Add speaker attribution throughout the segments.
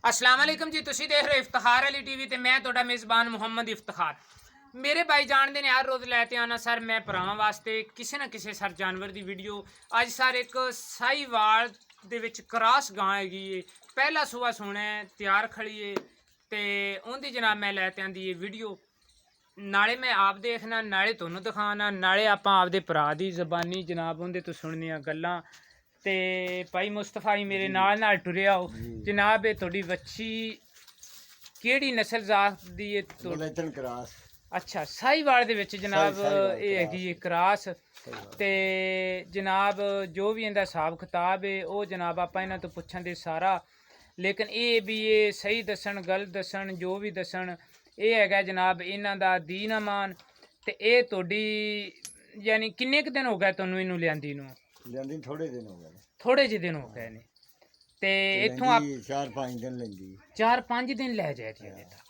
Speaker 1: अस्सलाम वालेकुम जी, तुसी देख रहे हो इफ्तिखार अली टीवी ते मैं ਤੁਹਾਡਾ मेज़बान मुहम्मद इफ्तिखार। मेरे भाई जानते ने हर रोज़ लैते आना सर मैं भरावां वास्ते किसी ना किसी सर जानवर की वीडियो। अज सर एक साहीवाल दे विच क्रॉस गां हैगी है, पहला सूआ सोना है, तैयार खड़ी है ते उनकी जनाब मैं लैते आंदी है वीडियो। नाले मैं आप देखना, नाले तुहानू दिखाना, नाले आपां आपदे भरा दी ज़बानी जनाब उनदे तो सुननियां गल्लां। ते भाई मुस्तफा ही मेरे नाल टुरिया हो जनाब। ये थोड़ी वच्छी केड़ी नस्ल जात दी है?
Speaker 2: क्रॉस।
Speaker 1: अच्छा, साहीवाल दे विच जनाब ये हैगी है क्रॉस। ते जनाब जो भी इनदा हिसाब किताब है वो जनाब आपां इन्हां तो पुछण दे सारा, लेकिन ये भी ये सही दसन गलत दसन जो भी दसन ये हैगा जनाब इन्हां दा दीन अमान। ते ये थोड़ी यानी किन्ने क दिन हो गए तुहानू इनू लियांदी नू?
Speaker 2: लियांदी थोड़े दिन हो गए,
Speaker 1: थोड़े ਜਿਹੇ दिन हो गए ने। ते इत्थों आप
Speaker 2: 4-5 दिन लेंदी,
Speaker 1: 4-5 दिन लै जाए थे तक।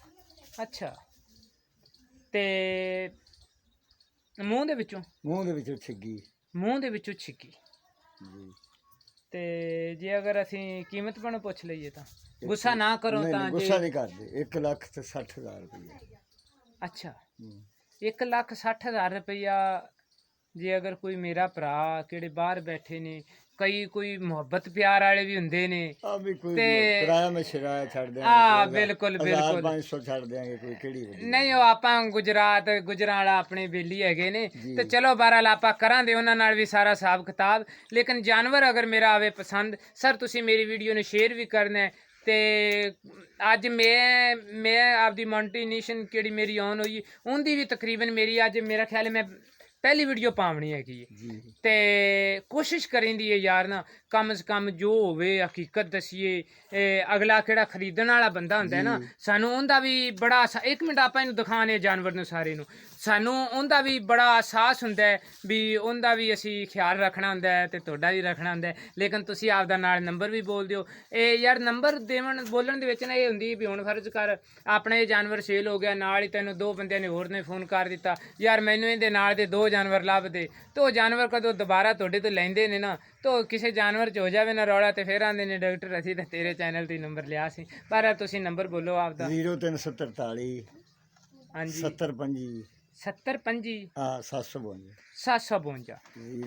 Speaker 1: अच्छा, ते मूँह दे विचों
Speaker 2: छिग्गी
Speaker 1: मूँह दे विचों छिक्की
Speaker 2: जी।
Speaker 1: ते जे अगर असी कीमत पण पुछ लईए तां गुस्सा ना करो तां जे
Speaker 2: गुस्सा नहीं करते। 1,60,000 रुपया।
Speaker 1: अच्छा, 1,60,000 रुपया। जे अगर कोई मेरा भरा किहड़े बाहर बैठे ने, कई कोई मुहब्बत प्यार वाले भी हुंदे ने
Speaker 2: भी कोई
Speaker 1: ते
Speaker 2: किराया में शिराया छड़ देंगे,
Speaker 1: हाँ बिल्कुल बिल्कुल
Speaker 2: 500 छड़ देंगे, कोई केड़ी
Speaker 1: नहीं वो आपां गुजरात गुजराला अपने बेली हैगे ने ते चलो बहरहाल आपां करांदे उन्हां नाल भी सारा हिसाब किताब। लेकिन जानवर अगर मेरा आवे पसंद सर तुसी मेरी वीडियो ने शेयर भी करना है। ते अज मैं आपदी मोनेटाइजेशन केड़ी मेरी ऑन हुई उनदी भी तकरीबन मेरी अज मेरा ख्याल है मैं पहली वीडियो पावनी हैगी ते कोशिश करेंदी है यार ना कम से कम जो होवे हकीकत दसीए। अगला केड़ा खरीदण वाला बंदा हुंदा है ना सानू उनदा भी बड़ा एक मिनट आपां इनू दिखाने जानवर नू सारे नू सानू उनदा भी बड़ा एहसास हुंदा है भी उनदा भी असी ख्याल रखना हुंदा है ते तुहाडा भी रखना हुंदा है। लेकिन तुसी आपदा नाल नंबर भी बोल दिओ। यार नंबर देवन बोलण दे विच ना ये हुंदी भी हुण फर्ज कर अपना ये जानवर सेल हो गया, नाल ही तैनू 2 बंदियां ने होर ने फोन कर दिता यार मैनू इहदे नाल दे 2 जानवर लभ दे, तो जानवर कदों दोबारा तुहाडे तो लैंदे ने ना तो किसी जानवर च हो जावे ना रौला ते फिर आंदे ने डॉक्टर असी ते तेरे चैनल ते नंबर लिया सी। पर तुसी नंबर बोलो आपदा।
Speaker 2: 0343
Speaker 1: हाँ जी
Speaker 2: 70
Speaker 1: 70
Speaker 2: हाँ 752
Speaker 1: 752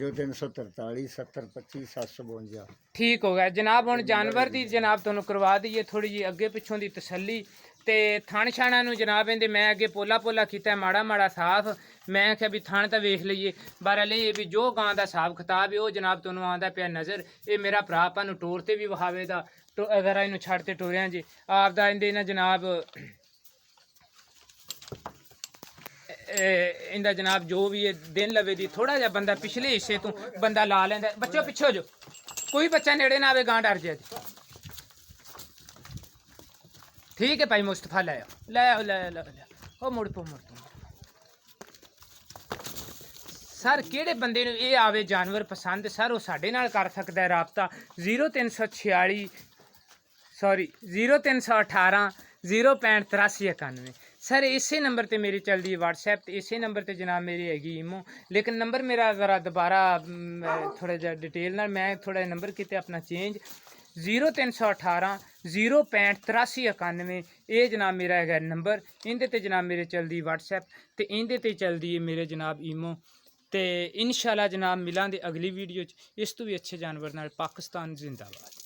Speaker 2: 0343 70 752।
Speaker 1: ठीक हो गया जनाब। हुण जानवर दी जनाब तुहानू करवा दईए थोड़ी जी अगे पिछों दी तसल्ली। ते थण छाणा नू जनाब इहदे मैं अगे पोला पोला कीता माड़ा माड़ा साफ। मैं आख्या भी थण तां वेख लईए, बहरहाल ये भी जो गां दा हिसाब किताब है वो जनाब तुहानू आंदा पिया नज़र। ये मेरा भरा आपां नू टोर ते भी विखावे दा तो अगर इनू छड़ ते टोरिया जी आपदा इहदे ना जनाब इंदा जनाब जो भी है दिन लवे दी थोड़ा जा बंदा पिछले हिस्से तो बंदा ला लेंदा। बच्चों पिछे हो जो, कोई बच्चा नेड़े ना आवे गां डर जाए। ठीक है भाई मुस्तफा ले आओ ले आओ ले आओ ले आओ ओ मुड़ पो मुड़ पो। सर किहड़े बंदे नू ये आवे जानवर पसंद सर वो साडे नाल कर सकदा है राबता 0346 सॉरी 0318 065 83 91। सर इसे नंबर ते मेरी चलदी है व्हाट्सएप ते इसे नंबर ते जनाब मेरी हैगी ईमो। लेकिन नंबर मेरा ज़रा दोबारा थोड़ा जा डिटेल नाल मैं थोड़ा नंबर किते अपना चेंज 0318 065 83 91। ये जनाब मेरा है नंबर। इंदे ते जनाब मेरे चलदी व्हाट्सएप ते इंदे ते चलदी है मेरे जनाब ईमो। ते इंशाल्लाह जनाब मिलांगे अगली वीडियो च इस तो भी अच्छे जानवर नाल। पाकिस्तान जिंदाबाद।